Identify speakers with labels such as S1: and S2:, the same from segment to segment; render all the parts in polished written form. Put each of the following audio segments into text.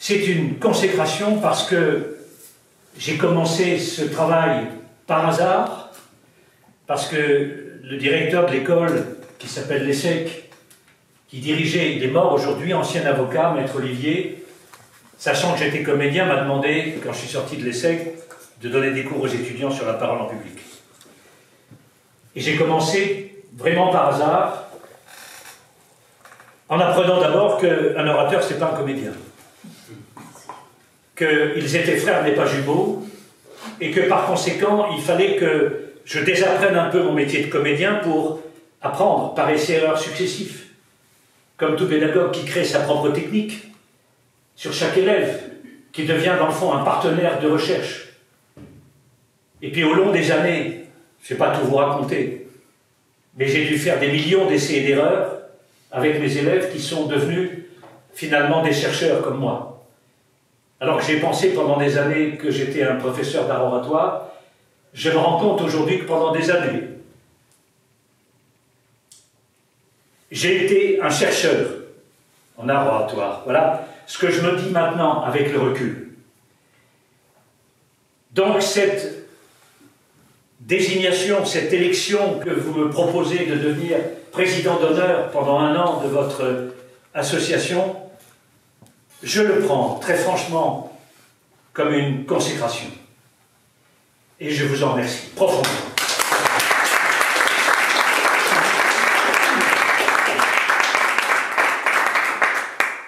S1: C'est une consécration parce que j'ai commencé ce travail par hasard, parce que le directeur de l'école, qui s'appelle l'ESSEC, qui dirigeait, il est mort aujourd'hui, ancien avocat, maître Olivier, sachant que j'étais comédien, m'a demandé, quand je suis sorti de l'ESSEC, de donner des cours aux étudiants sur la parole en public. Et j'ai commencé vraiment par hasard, en apprenant d'abord qu'un orateur, c'est pas un comédien. Qu'ils étaient frères mais pas jumeaux, et que par conséquent, il fallait que je désapprenne un peu mon métier de comédien pour apprendre par essais-erreurs successifs, comme tout pédagogue qui crée sa propre technique sur chaque élève, qui devient dans le fond un partenaire de recherche. Et puis au long des années, je ne vais pas tout vous raconter, mais j'ai dû faire des millions d'essais et d'erreurs avec mes élèves qui sont devenus finalement des chercheurs comme moi. Alors que j'ai pensé pendant des années que j'étais un professeur d'art oratoire, je me rends compte aujourd'hui que pendant des années, j'ai été un chercheur en art oratoire. Voilà ce que je me dis maintenant avec le recul. Donc cette désignation, cette élection que vous me proposez de devenir président d'honneur pendant 1 an de votre association, je le prends très franchement comme une consécration. Et je vous en remercie profondément.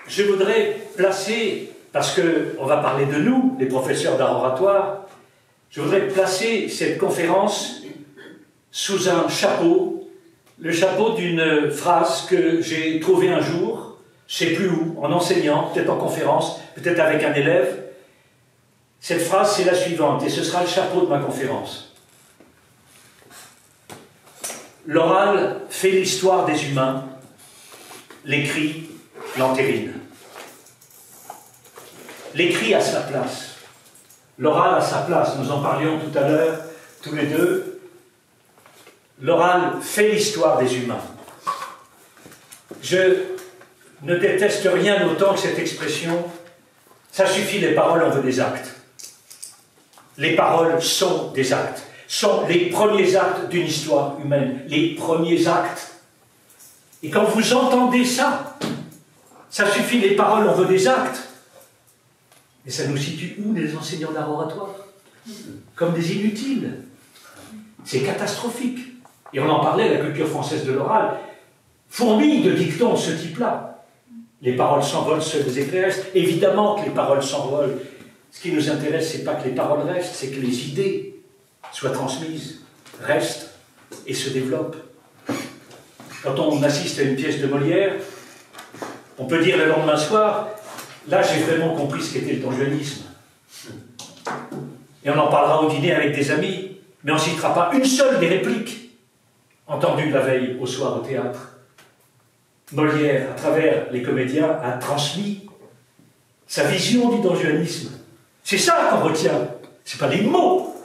S1: Je voudrais placer, parce qu'on va parler de nous, les professeurs d'art oratoire, je voudrais placer cette conférence sous un chapeau, le chapeau d'une phrase que j'ai trouvée un jour, je ne sais plus où, en enseignant, peut-être en conférence, peut-être avec un élève. Cette phrase, c'est la suivante, et ce sera le chapeau de ma conférence. L'oral fait l'histoire des humains, l'écrit l'entérine. L'écrit a sa place, l'oral a sa place, nous en parlions tout à l'heure, tous les deux. L'oral fait l'histoire des humains. Je ne déteste rien autant que cette expression, ça suffit les paroles, on veut des actes. Les paroles sont des actes, sont les premiers actes d'une histoire humaine, les premiers actes. Et quand vous entendez ça, ça suffit les paroles, on veut des actes. Et ça nous situe où, les enseignants d'art oratoire? Comme des inutiles. C'est catastrophique. Et on en parlait, la culture française de l'oral, fourmille de dictons, ce type-là. Les paroles s'envolent, seules éclairent. Évidemment que les paroles s'envolent. Ce qui nous intéresse, ce n'est pas que les paroles restent, c'est que les idées soient transmises, restent et se développent. Quand on assiste à une pièce de Molière, on peut dire le lendemain soir, là j'ai vraiment compris ce qu'était le donjuanisme. Et on en parlera au dîner avec des amis, mais on ne citera pas une seule des répliques entendues la veille au soir au théâtre. Molière, à travers les comédiens, a transmis sa vision du donjuanisme. C'est ça qu'on retient, ce n'est pas les mots.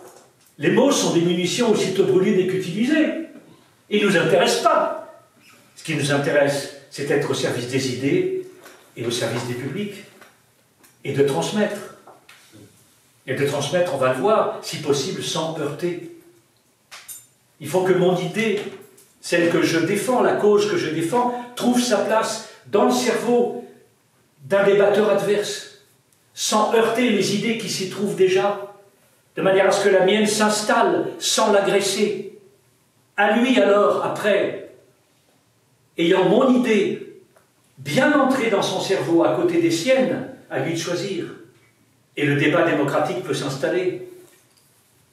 S1: Les mots sont des munitions aussitôt brûlées dès qu'utilisées. Ils ne nous intéressent pas. Ce qui nous intéresse, c'est d'être au service des idées et au service des publics. Et de transmettre. Et de transmettre, on va le voir, si possible, sans heurter. Il faut que mon idée, celle que je défends, la cause que je défends, trouve sa place dans le cerveau d'un débatteur adverse, sans heurter les idées qui s'y trouvent déjà, de manière à ce que la mienne s'installe sans l'agresser. À lui alors, après, ayant mon idée bien entrée dans son cerveau à côté des siennes, à lui de choisir. Et le débat démocratique peut s'installer,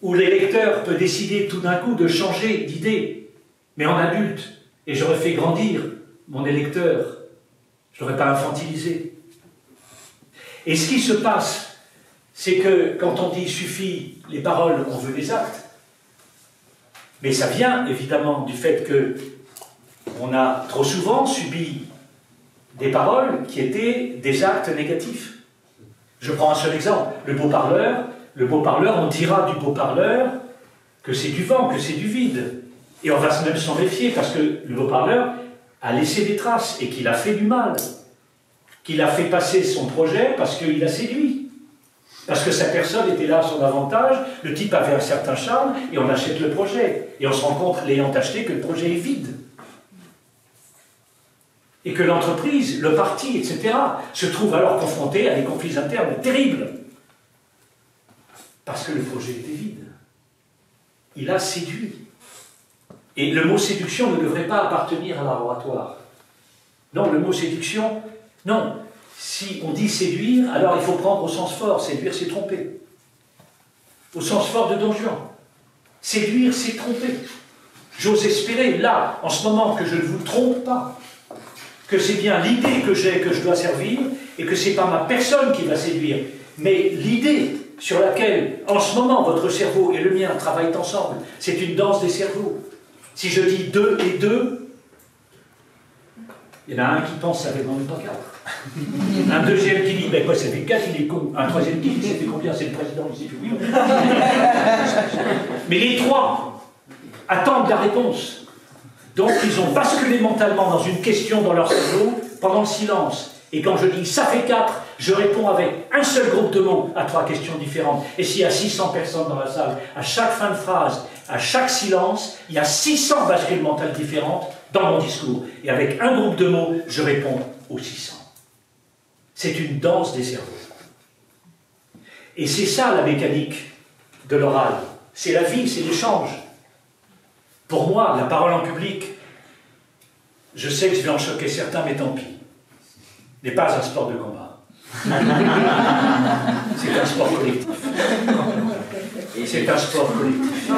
S1: où l'électeur peut décider tout d'un coup de changer d'idée, mais en adulte, et j'aurais fait grandir mon électeur, je n'aurais pas infantilisé. Et ce qui se passe, c'est que quand on dit « suffit les paroles, on veut des actes », mais ça vient évidemment du fait qu'on a trop souvent subi des paroles qui étaient des actes négatifs. Je prends un seul exemple, le beau-parleur, on dira du beau-parleur que c'est du vent, que c'est du vide. Et on va même s'en méfier parce que le beau-parleur a laissé des traces et qu'il a fait du mal, qu'il a fait passer son projet parce qu'il a séduit. Parce que sa personne était là à son avantage, le type avait un certain charme, et on achète le projet. Et on se rend compte, l'ayant acheté, que le projet est vide. Et que l'entreprise, le parti, etc., se trouve alors confronté à des conflits internes terribles. Parce que le projet était vide. Il a séduit. Et le mot séduction ne devrait pas appartenir à l'oratoire. Non, le mot séduction, non. Si on dit séduire, alors il faut prendre au sens fort. Séduire, c'est tromper. Au sens fort de Don Juan. Séduire, c'est tromper. J'ose espérer, là, en ce moment, que je ne vous trompe pas. Que c'est bien l'idée que j'ai, que je dois servir, et que ce n'est pas ma personne qui va séduire, mais l'idée sur laquelle, en ce moment, votre cerveau et le mien travaillent ensemble. C'est une danse des cerveaux. Si je dis 2 et 2, il y en a un qui pense que ça fait même pas 4. Un deuxième qui dit, ben quoi, ça fait 4, il est con. Un troisième qui dit, ça fait combien? C'est le président ici, oui. Mais les trois attendent la réponse. Donc ils ont basculé mentalement dans une question dans leur cerveau pendant le silence. Et quand je dis ça fait 4, je réponds avec un seul groupe de mots à 3 questions différentes. Et s'il y a 600 personnes dans la salle, à chaque fin de phrase, à chaque silence, il y a 600 bascules mentales différentes dans mon discours. Et avec un groupe de mots, je réponds aux 600. C'est une danse des cerveaux. Et c'est ça la mécanique de l'oral. C'est la vie, c'est l'échange. Pour moi, la parole en public, je sais que je vais en choquer certains, mais tant pis. N'est pas un sport de combat. C'est un sport collectif. C'est un sport collectif.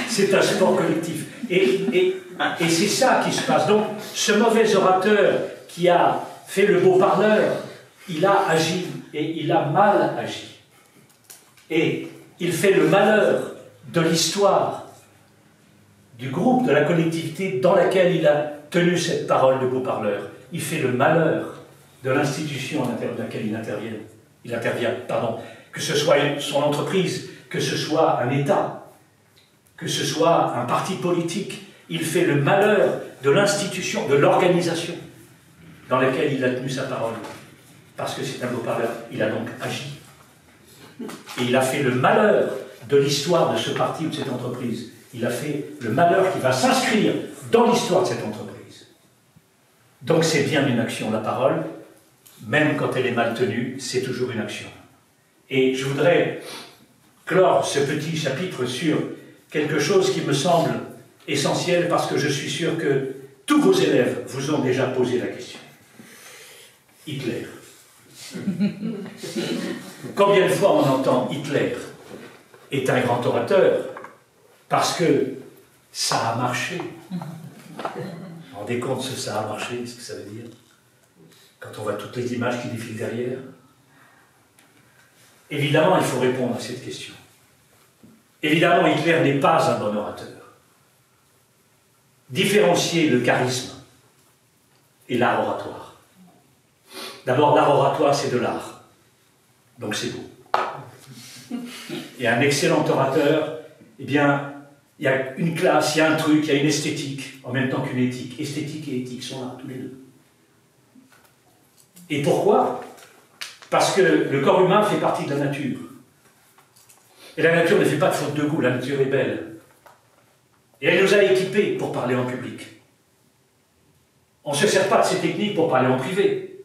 S1: C'est un sport collectif. Et c'est ça qui se passe. Donc, ce mauvais orateur qui a fait le beau parleur, il a agi, et il a mal agi. Et il fait le malheur de l'histoire, du groupe, de la collectivité dans laquelle il a tenu cette parole de beau parleur. Il fait le malheur de l'institution à l'intérieur de laquelle il intervient, que ce soit son entreprise, que ce soit un État, que ce soit un parti politique. Il fait le malheur de l'institution, de l'organisation dans laquelle il a tenu sa parole. Parce que c'est un beau parleur, il a donc agi. Et il a fait le malheur de l'histoire de ce parti ou de cette entreprise. Il a fait le malheur qui va s'inscrire dans l'histoire de cette entreprise. Donc c'est bien une action, la parole, même quand elle est mal tenue, c'est toujours une action. Et je voudrais clore ce petit chapitre sur quelque chose qui me semble essentiel, parce que je suis sûr que tous vos élèves vous ont déjà posé la question. Hitler. Combien de fois on entend Hitler est un grand orateur parce que ça a marché. Vous vous rendez compte ce ça a marché, ce que ça veut dire? Quand on voit toutes les images qui défilent derrière. Évidemment, il faut répondre à cette question. Évidemment, Hitler n'est pas un bon orateur. Différencier le charisme et l'art oratoire. D'abord, l'art oratoire, c'est de l'art. Donc c'est beau. Et un excellent orateur, eh bien, il y a une classe, il y a un truc, il y a une esthétique, en même temps qu'une éthique. Esthétique et éthique sont là, tous les deux. Et pourquoi? Parce que le corps humain fait partie de la nature. Et la nature ne fait pas de faute de goût, la nature est belle. Et elle nous a équipés pour parler en public. On ne se sert pas de ces techniques pour parler en privé.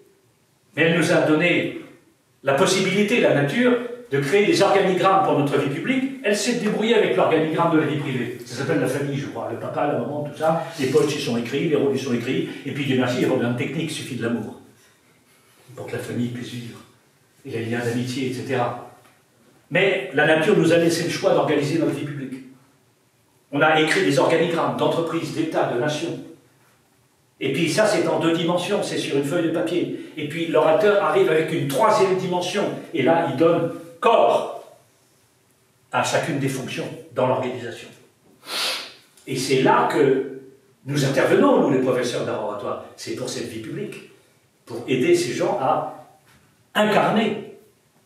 S1: Mais elle nous a donné la possibilité, la nature, de créer des organigrammes pour notre vie publique. Elle s'est débrouillée avec l'organigramme de la vie privée. Ça s'appelle la famille, je crois. Le papa, la maman, tout ça. Les poches, ils sont écrits, les rôles, ils sont écrits. Et puis, Dieu merci, il n'y a pas besoin de technique, il suffit de l'amour. Pour que la famille puisse vivre. Et les liens d'amitié, etc. Mais la nature nous a laissé le choix d'organiser notre vie publique. On a écrit des organigrammes d'entreprises, d'États, de nations. Et puis ça, c'est en 2 dimensions, c'est sur une feuille de papier. Et puis l'orateur arrive avec une 3e dimension. Et là, il donne corps à chacune des fonctions dans l'organisation. Et c'est là que nous intervenons, nous les professeurs d'art oratoire. C'est pour cette vie publique, pour aider ces gens à incarner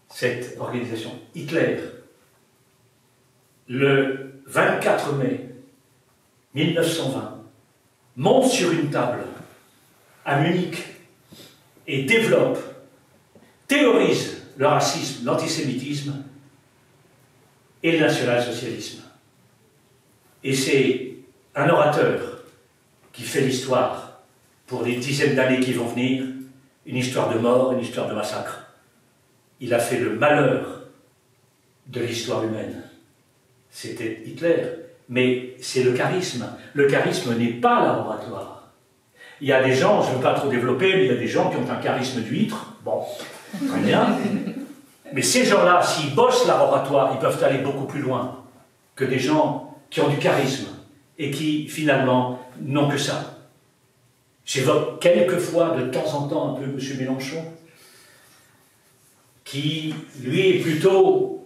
S1: cette organisation. Hitler, le 24 mai 1920, monte sur une table à Munich et développe, théorise le racisme, l'antisémitisme et le national-socialisme. Et c'est un orateur qui fait l'histoire pour les dizaines d'années qui vont venir, une histoire de mort, une histoire de massacre. Il a fait le malheur de l'histoire humaine. C'était Hitler, mais c'est le charisme. Le charisme n'est pas laboratoire. Il y a des gens, je ne veux pas trop développer, mais il y a des gens qui ont un charisme d'huître. Bon, très bien. Mais ces gens-là, s'ils bossent laboratoire, ils peuvent aller beaucoup plus loin que des gens qui ont du charisme et qui, finalement, n'ont que ça. J'évoque quelquefois, de temps en temps, un peu M. Mélenchon, qui, lui, est plutôt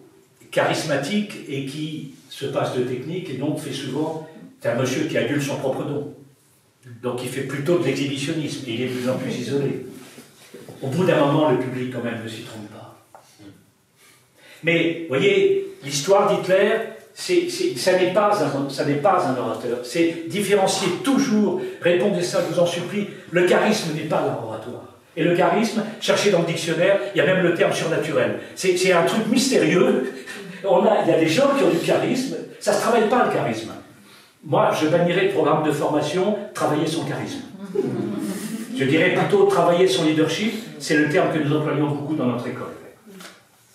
S1: charismatique et qui se passe de technique et donc fait souvent, c'est un monsieur qui adule son propre don. Donc il fait plutôt de l'exhibitionnisme et il est de plus en plus isolé. Au bout d'un moment, le public, quand même, ne s'y trompe pas. Mais, vous voyez, l'histoire d'Hitler, ça n'est pas un orateur. C'est différencier toujours, répondez ça, je vous en supplie, le charisme n'est pas laboratoire. Et le charisme, cherchez dans le dictionnaire, il y a même le terme surnaturel. C'est un truc mystérieux. Il y a des gens qui ont du charisme, ça ne se travaille pas le charisme. Moi, je bannirais le programme de formation, travailler son charisme. Je dirais plutôt travailler son leadership, c'est le terme que nous employons beaucoup dans notre école.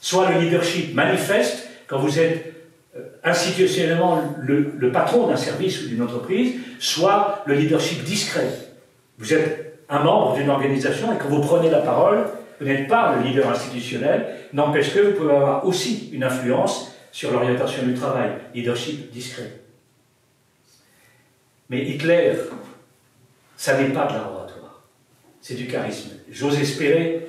S1: Soit le leadership manifeste, quand vous êtes institutionnellement le patron d'un service ou d'une entreprise, soit le leadership discret. Vous êtes un membre d'une organisation et quand vous prenez la parole, vous n'êtes pas le leader institutionnel, n'empêche que vous pouvez avoir aussi une influence sur l'orientation du travail, leadership discret. Mais Hitler, ça n'est pas de laboratoire, c'est du charisme. J'ose espérer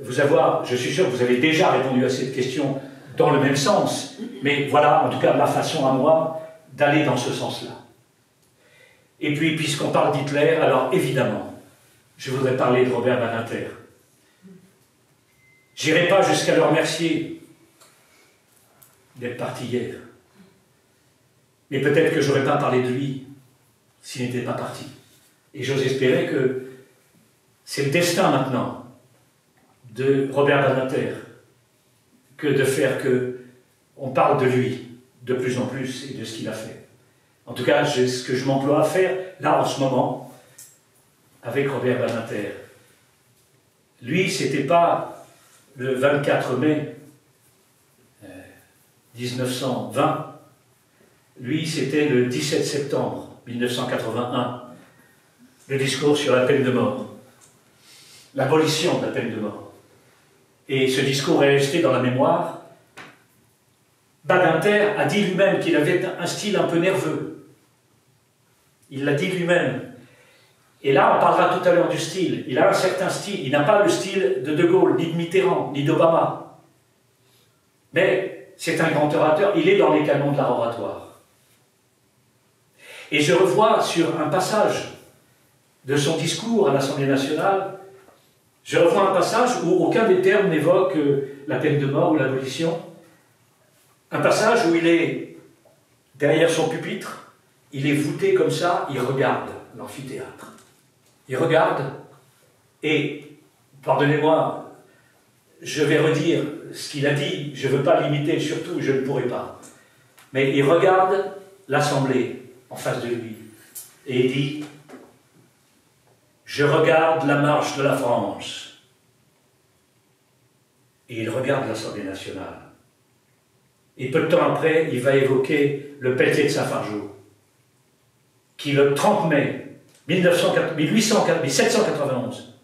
S1: vous avoir, je suis sûr que vous avez déjà répondu à cette question dans le même sens, mais voilà en tout cas ma façon à moi d'aller dans ce sens-là. Et puis, puisqu'on parle d'Hitler, alors évidemment, je voudrais parler de Robert Badinter. J'irai pas jusqu'à le remercier d'être parti hier. Mais peut-être que je n'aurais pas parlé de lui s'il n'était pas parti. Et j'ose espérer que c'est le destin maintenant de Robert Badinter que de faire qu'on parle de lui de plus en plus et de ce qu'il a fait. En tout cas, c'est ce que je m'emploie à faire là en ce moment avec Robert Badinter. Lui, c'était pas le 24 mai 1920, lui, c'était le 17 septembre 1981, le discours sur la peine de mort, l'abolition de la peine de mort. Et ce discours est resté dans la mémoire. Badinter a dit lui-même qu'il avait un style un peu nerveux. Il l'a dit lui-même. Et là, on parlera tout à l'heure du style. Il a un certain style. Il n'a pas le style de De Gaulle, ni de Mitterrand, ni d'Obama. Mais c'est un grand orateur. Il est dans les canons de l'art oratoire. Et je revois sur un passage de son discours à l'Assemblée nationale, je revois un passage où aucun des termes n'évoque la peine de mort ou l'abolition. Un passage où il est derrière son pupitre, il est voûté comme ça, il regarde l'amphithéâtre. Il regarde et, pardonnez-moi, je vais redire ce qu'il a dit, je ne veux pas l'imiter, surtout je ne pourrai pas. Mais il regarde l'Assemblée en face de lui et il dit « Je regarde la marche de la France ». Et il regarde l'Assemblée nationale. Et peu de temps après, il va évoquer le Pelletier de Saint-Fargeau, qui le 30 mai 1791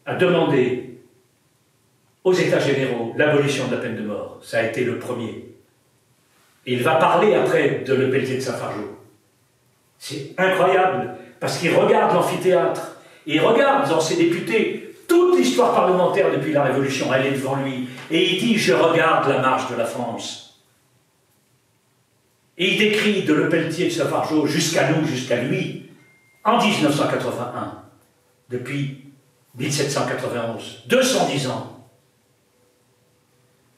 S1: a demandé aux États généraux l'abolition de la peine de mort. Ça a été le premier. Et il va parler après de le Pelletier de Saint-Fargeau. C'est incroyable, parce qu'il regarde l'amphithéâtre, et il regarde dans ses députés toute l'histoire parlementaire depuis la Révolution, elle est devant lui. Et il dit « Je regarde la marche de la France ». Et il décrit de le Pelletier de Saint-Fargeau jusqu'à nous, jusqu'à lui, en 1981, depuis 1791, 210 ans.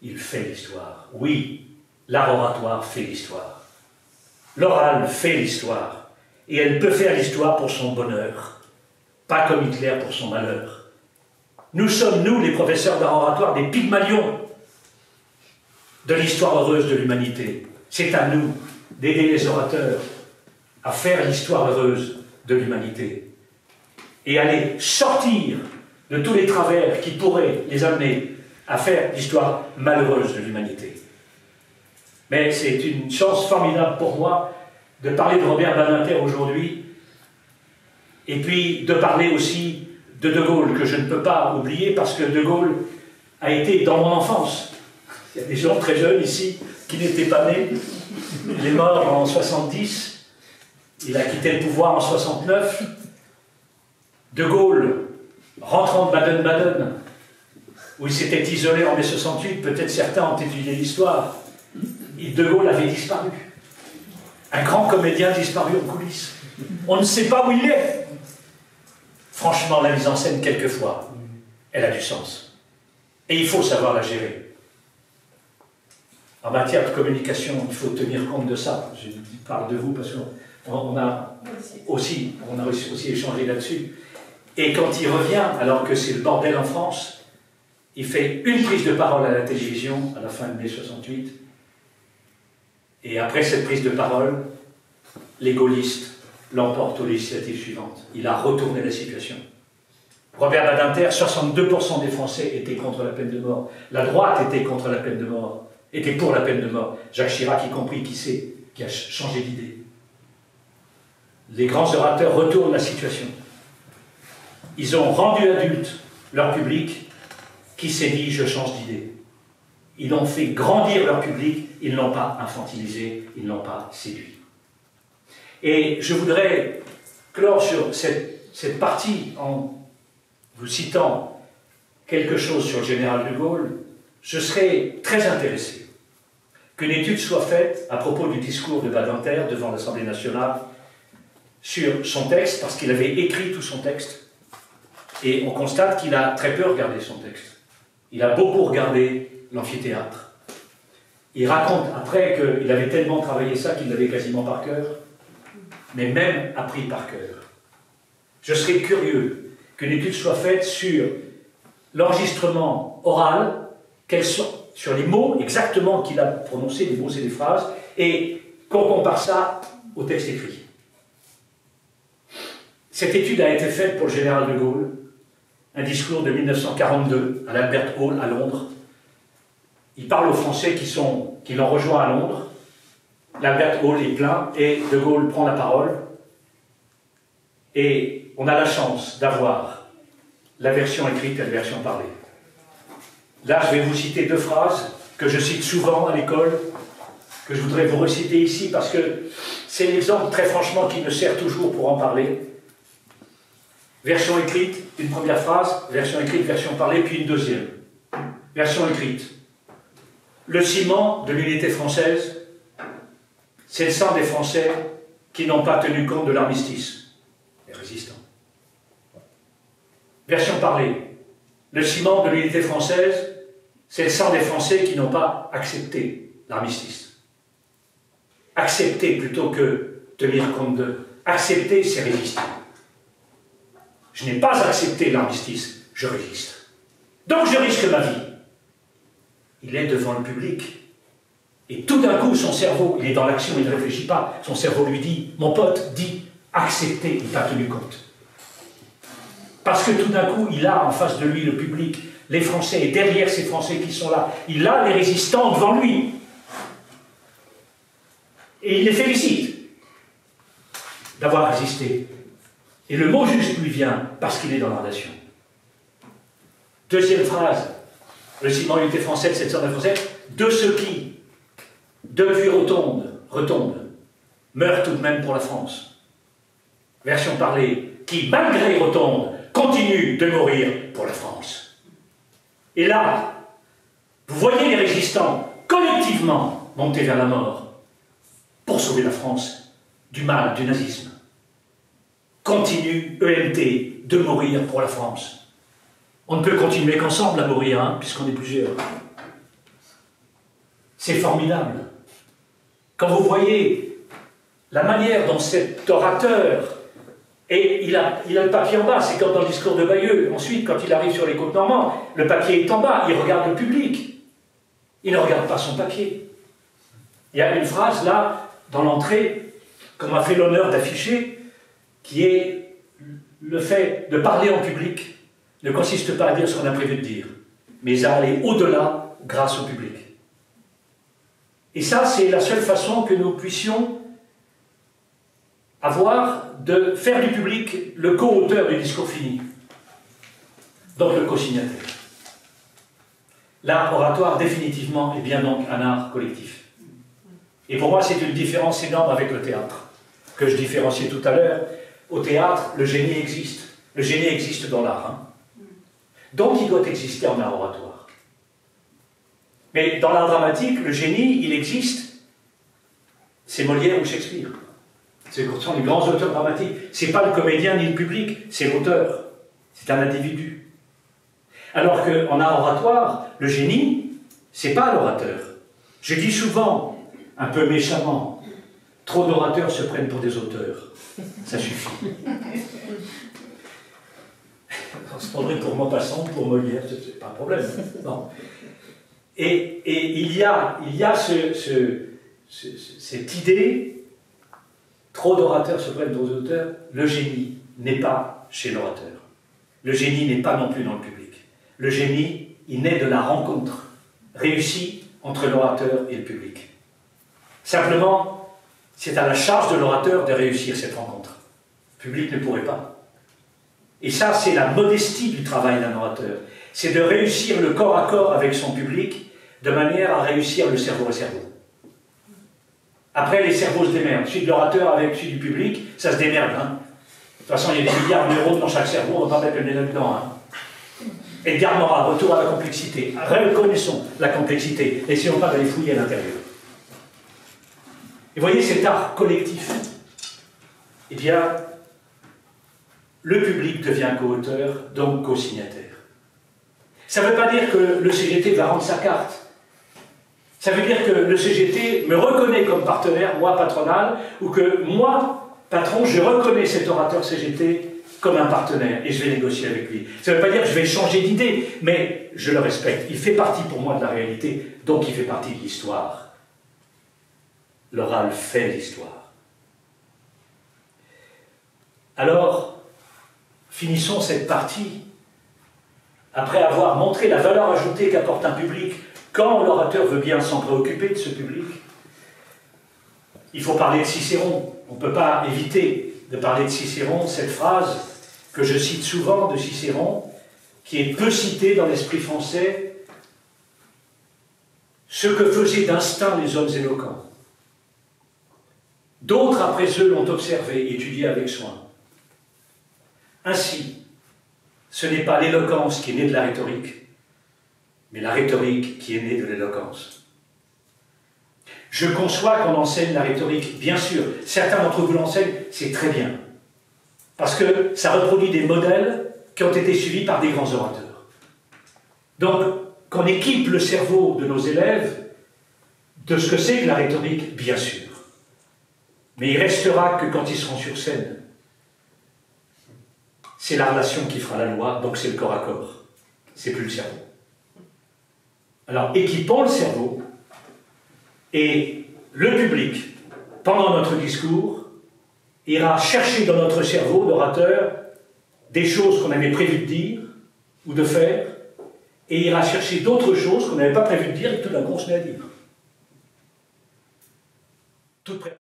S1: Il fait l'histoire. Oui, l'art oratoire fait l'histoire. L'oral fait l'histoire. Et elle peut faire l'histoire pour son bonheur. pas comme Hitler pour son malheur. Nous sommes, nous, les professeurs d'art oratoire, des Pygmalions de l'histoire heureuse de l'humanité. C'est à nous d'aider les orateurs à faire l'histoire heureuse de l'humanité et aller sortir de tous les travers qui pourraient les amener à faire l'histoire malheureuse de l'humanité. Mais c'est une chance formidable pour moi de parler de Robert Badinter aujourd'hui, et puis de parler aussi de De Gaulle, que je ne peux pas oublier, parce que De Gaulle a été dans mon enfance. Il y a des gens très jeunes ici qui n'étaient pas nés. Il est mort en 70, il a quitté le pouvoir en 69. De Gaulle, rentrant de Baden-Baden, où il s'était isolé en mai 68, peut-être certains ont étudié l'histoire, De Gaulle avait disparu. Un grand comédien disparu en coulisses. On ne sait pas où il est. Franchement, la mise en scène, quelquefois, elle a du sens. Et il faut savoir la gérer. En matière de communication, il faut tenir compte de ça. Je parle de vous parce qu'on a aussi échangé là-dessus. Et quand il revient, alors que c'est le bordel en France, il fait une prise de parole à la télévision à la fin de mai 68. Et après cette prise de parole, les gaullistes l'emportent aux législatives suivantes. Il a retourné la situation. Robert Badinter, 62% des Français étaient contre la peine de mort. La droite était contre la peine de mort, était pour la peine de mort. Jacques Chirac y compris, qui a changé d'idée. Les grands orateurs retournent la situation. Ils ont rendu adulte leur public qui s'est dit « je change d'idée ». Ils ont fait grandir leur public, ils ne l'ont pas infantilisé, ils ne l'ont pas séduit. Et je voudrais clore sur cette partie en vous citant quelque chose sur le général de Gaulle. Je serais très intéressé qu'une étude soit faite à propos du discours de Badinter devant l'Assemblée nationale sur son texte, parce qu'il avait écrit tout son texte, et on constate qu'il a très peu regardé son texte. Il a beaucoup regardé l'amphithéâtre. Il raconte après qu'il avait tellement travaillé ça qu'il l'avait quasiment par cœur, mais même appris par cœur. Je serais curieux qu'une étude soit faite sur l'enregistrement oral, sur les mots exactement qu'il a prononcés, les mots et les phrases, et qu'on compare ça au texte écrit. Cette étude a été faite pour le général de Gaulle, un discours de 1942 à l'Albert Hall à Londres. Il parle aux Français qui l'ont rejoint à Londres. L'Albert Hall est plein et De Gaulle prend la parole. Et on a la chance d'avoir la version écrite et la version parlée. Là, je vais vous citer deux phrases que je cite souvent à l'école, que je voudrais vous reciter ici parce que c'est l'exemple très franchement qui me sert toujours pour en parler. Version écrite, une première phrase, version écrite, version parlée, puis une deuxième. Version écrite. Le ciment de l'unité française, c'est le sang des Français qui n'ont pas tenu compte de l'armistice, les résistants. Version parlée. Le ciment de l'unité française, c'est le sang des Français qui n'ont pas accepté l'armistice. Accepter plutôt que tenir compte de. Accepter, c'est résister. Je n'ai pas accepté l'armistice, je résiste. Donc je risque ma vie. Il est devant le public. Et tout d'un coup, son cerveau, il est dans l'action, il ne réfléchit pas. Son cerveau lui dit, mon pote dit, accepter, il n'a pas tenu compte. Parce que tout d'un coup, il a en face de lui le public, les Français, et derrière ces Français qui sont là, il a les résistants devant lui. Et il les félicite d'avoir résisté. Et le mot juste lui vient parce qu'il est dans la nation. Deuxième phrase, le ciment unité française, 709 Français, de ceux qui, depuis retombent, meurent tout de même pour la France. Version parlée, qui, malgré retombent, continuent de mourir pour la France. Et là, vous voyez les résistants collectivement monter vers la mort pour sauver la France du mal, du nazisme. Continue, EMT, de mourir pour la France. On ne peut continuer qu'ensemble à mourir, hein, puisqu'on est plusieurs. C'est formidable. Quand vous voyez la manière dont cet orateur Et il a le papier en bas, c'est comme dans le discours de Bayeux. Ensuite, quand il arrive sur les côtes normandes, le papier est en bas, il regarde le public. Il ne regarde pas son papier. Il y a une phrase là, dans l'entrée, qu'on m'a fait l'honneur d'afficher, qui est le fait de parler en public ne consiste pas à dire ce qu'on a prévu de dire, mais à aller au-delà grâce au public. Et ça, c'est la seule façon que nous puissions avoir de faire du public le co-auteur du discours fini, donc le co-signataire. L'art oratoire, définitivement, est bien donc un art collectif. Et pour moi, c'est une différence énorme avec le théâtre, que je différenciais tout à l'heure. Au théâtre, le génie existe. Le génie existe dans l'art. Hein. Donc, il doit exister en art oratoire. Mais dans l'art dramatique, le génie, il existe. C'est Molière ou Shakespeare. Ce sont les grands auteurs dramatiques. Ce n'est pas le comédien ni le public, c'est l'auteur. C'est un individu. Alors qu'en art oratoire, le génie, ce n'est pas l'orateur. Je dis souvent, un peu méchamment, trop d'orateurs se prennent pour des auteurs. Ça suffit. On se prendrait pour Maupassant, pour Molière, c'est pas un problème. Non. Et il y a cette idée, trop d'orateurs se prennent pour des auteurs, le génie n'est pas chez l'orateur. Le génie n'est pas non plus dans le public. Le génie, il naît de la rencontre réussie entre l'orateur et le public. Simplement, c'est à la charge de l'orateur de réussir cette rencontre. Le public ne pourrait pas. Et ça, c'est la modestie du travail d'un orateur. C'est de réussir le corps à corps avec son public de manière à réussir le cerveau à cerveau. Après, les cerveaux se démerdent. Celui de l'orateur avec celui du public, ça se démerde. Hein. De toute façon, il y a des milliards de neurones dans chaque cerveau, on ne va pas mettre le nez là-dedans. Hein. Edgar Morin, retour à la complexité. Reconnaissons la complexité, essayons pas d'aller fouiller à l'intérieur. Et voyez cet art collectif. Eh bien, le public devient co-auteur, donc co-signataire. Ça ne veut pas dire que le CGT va rendre sa carte. Ça veut dire que le CGT me reconnaît comme partenaire, moi patronal, ou que moi, patron, je reconnais cet orateur CGT comme un partenaire et je vais négocier avec lui. Ça ne veut pas dire que je vais changer d'idée, mais je le respecte. Il fait partie pour moi de la réalité, donc il fait partie de l'histoire. L'oral fait l'histoire. Alors, finissons cette partie, après avoir montré la valeur ajoutée qu'apporte un public, quand l'orateur veut bien s'en préoccuper de ce public. Il faut parler de Cicéron. On ne peut pas éviter de parler de Cicéron, cette phrase que je cite souvent de Cicéron, qui est peu citée dans l'esprit français, « Ce que faisaient d'instinct les hommes éloquents. D'autres après eux l'ont observé, étudié avec soin. Ainsi, ce n'est pas l'éloquence qui est née de la rhétorique, mais la rhétorique qui est née de l'éloquence. Je conçois qu'on enseigne la rhétorique, bien sûr. Certains d'entre vous l'enseignent, c'est très bien. Parce que ça reproduit des modèles qui ont été suivis par des grands orateurs. Donc, qu'on équipe le cerveau de nos élèves de ce que c'est que la rhétorique, bien sûr. Mais il restera que quand ils seront sur scène, c'est la relation qui fera la loi, donc c'est le corps à corps. C'est plus le cerveau. Alors, équipons le cerveau et le public, pendant notre discours, ira chercher dans notre cerveau d'orateur des choses qu'on avait prévu de dire ou de faire et ira chercher d'autres choses qu'on n'avait pas prévu de dire et que tout d'un coup on se met à dire. Tout près.